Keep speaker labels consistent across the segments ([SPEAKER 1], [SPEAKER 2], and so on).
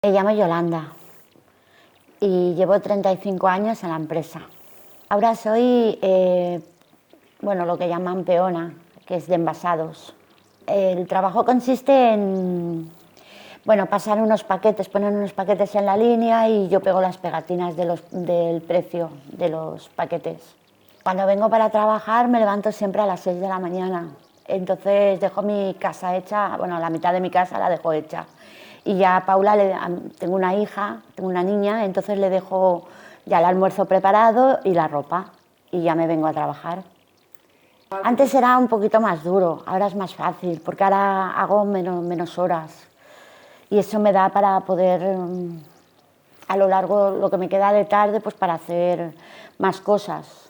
[SPEAKER 1] Me llamo Yolanda y llevo 35 años en la empresa. Ahora soy, lo que llaman peona, que es de envasados. El trabajo consiste en, pasar unos paquetes, poner unos paquetes en la línea y yo pego las pegatinas del precio de los paquetes. Cuando vengo para trabajar me levanto siempre a las 6 de la mañana. Entonces dejo mi casa hecha, la mitad de mi casa la dejo hecha. Y ya a Paula, tengo una hija, tengo una niña, entonces le dejo ya el almuerzo preparado y la ropa. Y ya me vengo a trabajar. Antes era un poquito más duro, ahora es más fácil, porque ahora hago menos horas. Y eso me da para poder, a lo largo, lo que me queda de tarde, pues para hacer más cosas.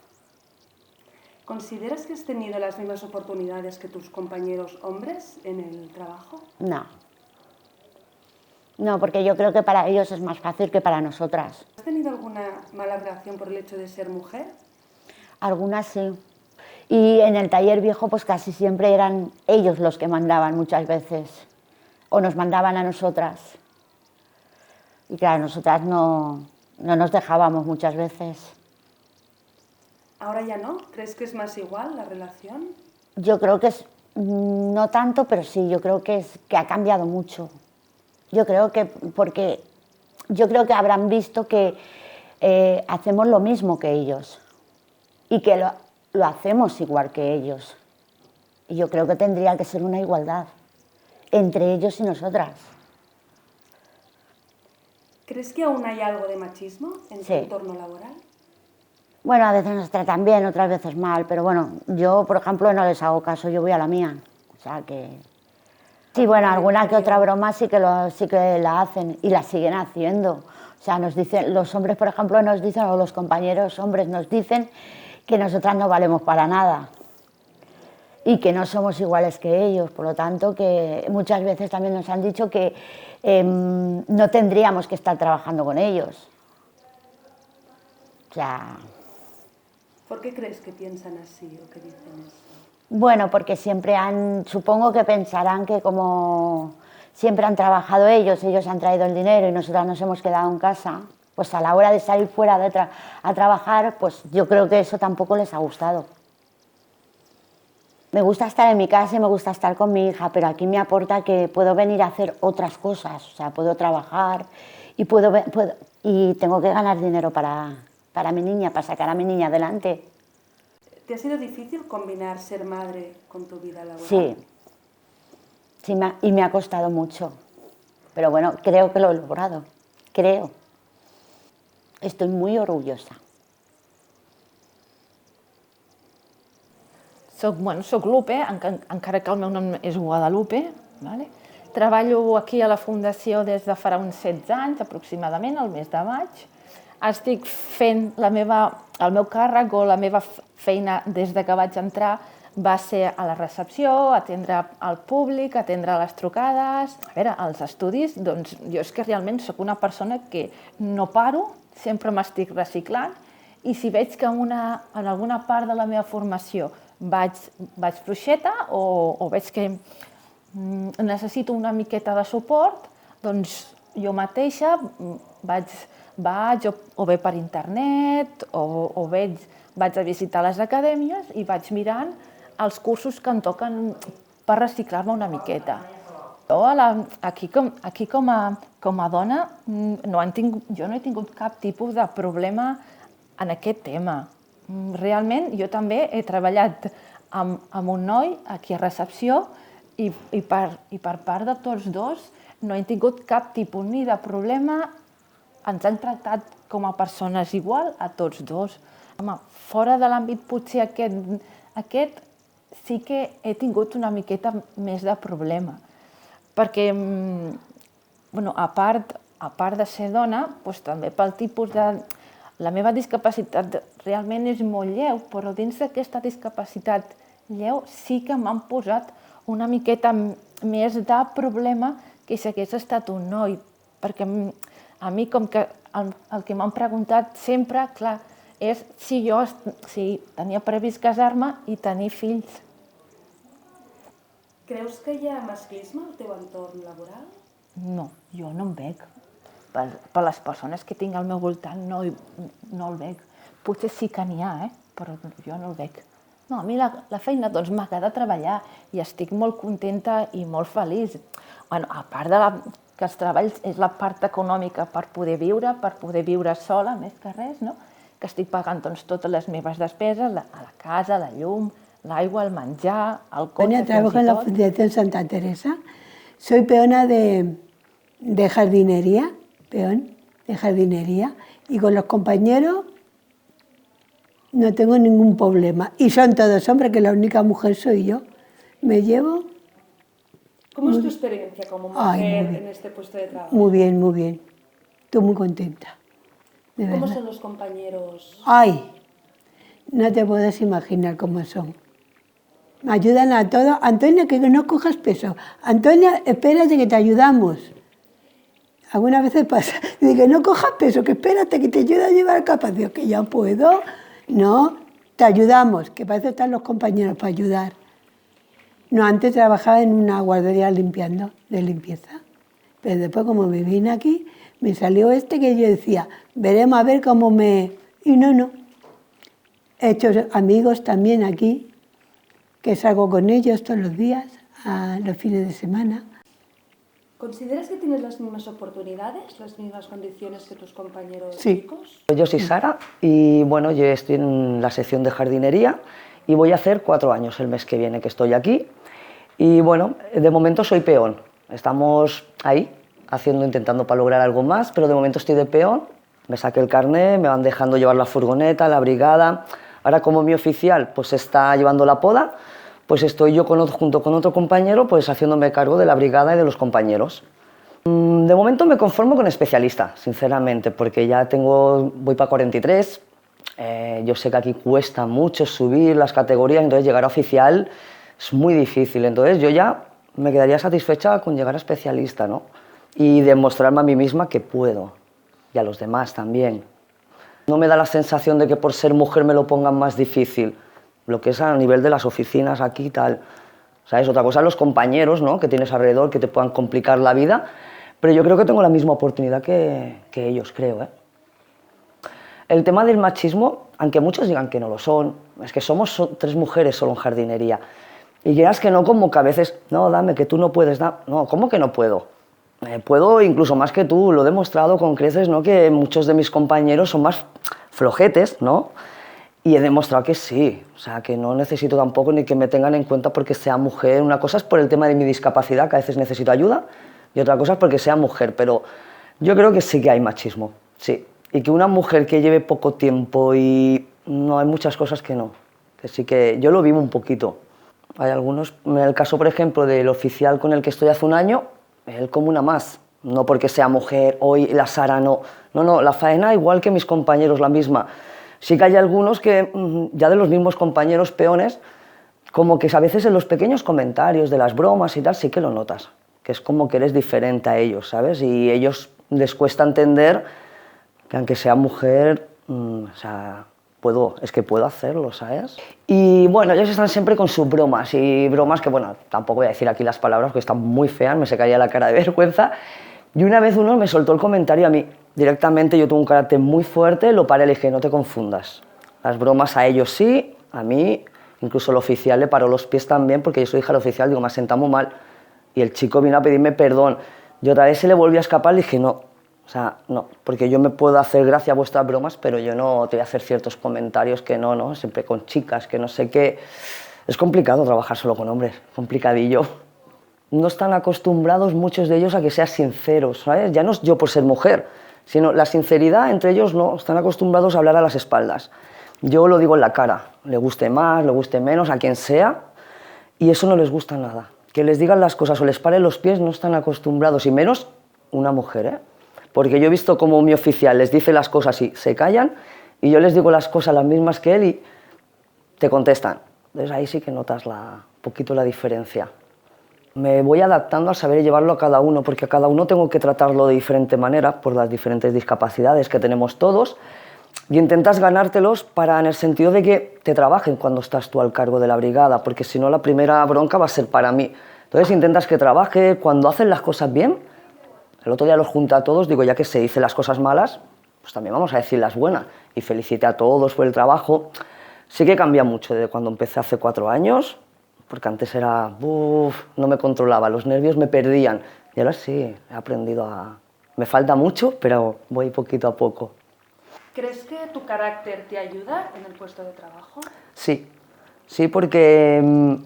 [SPEAKER 2] ¿Consideras que has tenido las mismas oportunidades que tus compañeros hombres en el trabajo?
[SPEAKER 1] No. No, porque yo creo que para ellos es más fácil que para nosotras.
[SPEAKER 2] ¿Has tenido alguna mala relación por el hecho de ser mujer?
[SPEAKER 1] Algunas sí. Y en el taller viejo pues casi siempre eran ellos los que mandaban muchas veces. O nos mandaban a nosotras. Y claro, nosotras no nos dejábamos muchas veces.
[SPEAKER 2] ¿Ahora ya no? ¿Crees que es más igual la relación?
[SPEAKER 1] Yo creo que es, no tanto, pero sí, yo creo que ha cambiado mucho. Yo creo que, porque yo creo que habrán visto que hacemos lo mismo que ellos y que lo hacemos igual que ellos. Y yo creo que tendría que ser una igualdad entre ellos y nosotras.
[SPEAKER 2] ¿Crees que aún hay algo de machismo en tu
[SPEAKER 1] Sí.
[SPEAKER 2] entorno laboral?
[SPEAKER 1] Bueno, a veces nos tratan bien, otras veces mal, pero bueno, yo, por ejemplo, no les hago caso, yo voy a la mía. O sea que... Sí, bueno, alguna que otra broma sí que la hacen y la siguen haciendo. O sea, nos dicen, los hombres, por ejemplo, nos dicen, o los compañeros hombres nos dicen que nosotras no valemos para nada y que no somos iguales que ellos. Por lo tanto, que muchas veces también nos han dicho que no tendríamos que estar trabajando con ellos. O sea...
[SPEAKER 2] ¿Por qué crees que piensan así o que dicen eso?
[SPEAKER 1] Bueno, porque supongo que pensarán que como siempre han trabajado ellos han traído el dinero y nosotras nos hemos quedado en casa, pues a la hora de salir fuera a trabajar, pues yo creo que eso tampoco les ha gustado. Me gusta estar en mi casa y me gusta estar con mi hija, pero aquí me aporta que puedo venir a hacer otras cosas, o sea, puedo trabajar y y tengo que ganar dinero para mi niña, para sacar a mi niña adelante.
[SPEAKER 2] ¿Te ha sido difícil combinar ser madre con tu vida laboral?
[SPEAKER 1] Sí, y me ha costado mucho, pero bueno, creo que lo he logrado, creo. Estoy muy orgullosa.
[SPEAKER 3] Soc Lupe, encara que el meu nom és Guadalupe. Vale? Treballo aquí a la Fundació des de farà uns 16 anys, aproximadament, al mes de maig. Estic fent el meu càrrec o la meva feina des de que vaig entrar va ser a la recepció, atendre el públic, atendre les trucades. A veure, als estudis, doncs jo és que realment sóc una persona que no paro, sempre m'estic reciclant, i si veig que en alguna part de la meva formació vaig fluixeta o veig que necessito una miqueta de suport, doncs jo mateixa vaig o bé per internet o vaig a visitar les acadèmies i vaig mirant els cursos que em toquen per reciclar-me una miqueta. Jo aquí com a dona jo no he tingut cap tipus de problema en aquest tema. Realment jo també he treballat amb un noi aquí a recepció i per part de tots dos no he tingut cap tipus ni de problema. Ens han tractat com a persones igual a tots dos. Home, fora de l'àmbit potser aquest sí que he tingut una miqueta més de problema. Perquè, a part de ser dona, també pel tipus de... La meva discapacitat realment és molt lleu, però dins d'aquesta discapacitat lleu sí que m'han posat una miqueta més de problema que si hagués estat un noi. Perquè a mi, com que el que m'han preguntat sempre, clar, és si tenia previst casar-me i tenir fills.
[SPEAKER 2] Creus que hi ha masclisme al teu entorn laboral?
[SPEAKER 3] No, jo no en veig. per les persones que tinc al meu voltant no el veig. Potser sí que n'hi ha, però jo no el veig. No, a mi la feina doncs, m'agrada treballar i estic molt contenta i molt feliç. Bueno, a part que els treballs és la part econòmica per poder viure sola, més que res, no? Que estic pagant doncs, totes les meves despeses, a la casa, la llum, l'aigua, el menjar, el cotxe,
[SPEAKER 4] Trabajo en la Fundación Santa Teresa. Soy peona de jardinería, y con los compañeros no tengo ningún problema. Y son todos hombres, que la única mujer soy yo. Me llevo...
[SPEAKER 2] ¿Cómo es tu experiencia como mujer en este puesto de trabajo?
[SPEAKER 4] Muy bien, muy bien. Estoy muy contenta.
[SPEAKER 2] ¿Cómo son los compañeros?
[SPEAKER 4] ¡Ay! No te puedes imaginar cómo son. Me ayudan a todo. Antonia, que no cojas peso. Antonia, espérate que te ayudamos. Algunas veces pasa. Dice que no cojas peso, que espérate que te ayuda a llevar el capa. Digo, que ya puedo. No, te ayudamos, que para eso están los compañeros, para ayudar. No, antes trabajaba en una guardería de limpieza. Pero después, como me vine aquí, me salió que yo decía, veremos a ver cómo me... Y no. He hecho amigos también aquí, que salgo con ellos todos los días, a los fines de semana.
[SPEAKER 2] ¿Consideras que tienes las mismas oportunidades, las mismas condiciones que tus compañeros
[SPEAKER 4] Sí.
[SPEAKER 2] chicos?
[SPEAKER 5] Yo soy Sara y bueno, yo estoy en la sección de jardinería y voy a hacer 4 años el mes que viene que estoy aquí. Y bueno, de momento soy peón. Estamos ahí, intentando para lograr algo más, pero de momento estoy de peón. Me saqué el carné, me van dejando llevar la furgoneta, la brigada. Ahora, como mi oficial pues está llevando la poda, pues estoy yo junto con otro compañero pues haciéndome cargo de la brigada y de los compañeros. De momento me conformo con especialista, sinceramente, porque ya voy para 43. Yo sé que aquí cuesta mucho subir las categorías, entonces llegar a oficial es muy difícil. Entonces yo ya me quedaría satisfecha con llegar a especialista, ¿no? Y demostrarme a mí misma que puedo, y a los demás también. No me da la sensación de que por ser mujer me lo pongan más difícil, lo que es a nivel de las oficinas aquí y tal. ¿Sabes? Otra cosa, los compañeros, ¿no?, que tienes alrededor, que te puedan complicar la vida, pero yo creo que tengo la misma oportunidad que ellos, creo, ¿eh? El tema del machismo, aunque muchos digan que no lo son, es que somos 3 mujeres solo en jardinería. Y quieras que no, como que a veces, no, dame, que tú no puedes dar. No, ¿cómo que no puedo? Puedo incluso más que tú, lo he demostrado con creces, ¿no?, que muchos de mis compañeros son más flojetes, ¿no? Y he demostrado que sí, o sea, que no necesito tampoco ni que me tengan en cuenta porque sea mujer. Una cosa es por el tema de mi discapacidad, que a veces necesito ayuda, y otra cosa es porque sea mujer, pero yo creo que sí que hay machismo, sí. Y que una mujer que lleve poco tiempo y no, hay muchas cosas que no, que sí que yo lo vivo un poquito. Hay algunos, en el caso, por ejemplo, del oficial con el que estoy hace un año, él como una más, no porque sea mujer, hoy la Sara no, la faena igual que mis compañeros, la misma. Sí que hay algunos que, ya de los mismos compañeros peones, como que a veces en los pequeños comentarios de las bromas y tal, sí que lo notas, que es como que eres diferente a ellos, ¿sabes? Y a ellos les cuesta entender que aunque sea mujer, o sea, es que puedo hacerlo, ¿sabes? Y bueno, ellos están siempre con sus bromas, y bromas que, bueno, tampoco voy a decir aquí las palabras porque están muy feas, me secaría la cara de vergüenza. Y una vez uno me soltó el comentario a mí, directamente. Yo tengo un carácter muy fuerte, lo paré y le dije, no te confundas. Las bromas a ellos sí, a mí, incluso el oficial le paró los pies también, porque yo soy hija del oficial, digo, me has sentado muy mal. Y el chico vino a pedirme perdón. Yo otra vez se le volvió a escapar, le dije, no, o sea, no, porque yo me puedo hacer gracia a vuestras bromas, pero yo no te voy a hacer ciertos comentarios que no, siempre con chicas, que no sé qué. Es complicado trabajar solo con hombres, complicadillo. No están acostumbrados muchos de ellos a que seas sinceros, ¿sabes? Ya no es yo por ser mujer, sino la sinceridad entre ellos no, están acostumbrados a hablar a las espaldas. Yo lo digo en la cara, le guste más, le guste menos, a quien sea, y eso no les gusta nada. Que les digan las cosas o les paren los pies no están acostumbrados, y menos una mujer, ¿eh? Porque yo he visto como mi oficial les dice las cosas y se callan, y yo les digo las cosas las mismas que él y te contestan. Entonces ahí sí que notas un poquito la diferencia. Me voy adaptando a saber llevarlo a cada uno, porque a cada uno tengo que tratarlo de diferente manera por las diferentes discapacidades que tenemos todos, y intentas ganártelos en el sentido de que te trabajen cuando estás tú al cargo de la brigada, porque si no la primera bronca va a ser para mí. Entonces intentas que trabaje, cuando hacen las cosas bien, El otro día los junté a todos, digo, ya que se dicen las cosas malas, pues también vamos a decir las buenas. Y felicité a todos por el trabajo. Sí que cambia mucho desde cuando empecé hace 4 años, porque antes era, no me controlaba, los nervios me perdían. Y ahora sí, he aprendido a... Me falta mucho, pero voy poquito a poco.
[SPEAKER 2] ¿Crees que tu carácter te ayuda en el puesto de trabajo?
[SPEAKER 5] Sí, sí, porque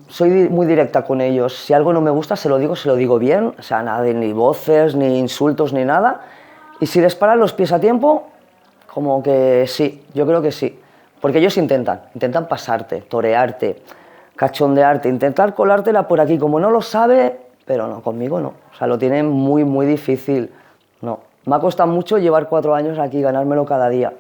[SPEAKER 5] soy muy directa con ellos. Si algo no me gusta, se lo digo bien, o sea, nada de ni voces, ni insultos, ni nada. Y si les paran los pies a tiempo, como que sí, yo creo que sí. Porque ellos intentan pasarte, torearte, cachondearte, intentar colártela por aquí, como no lo sabe, pero no, conmigo no. O sea, lo tienen muy, muy difícil. No, me ha costado mucho llevar 4 años aquí, ganármelo cada día.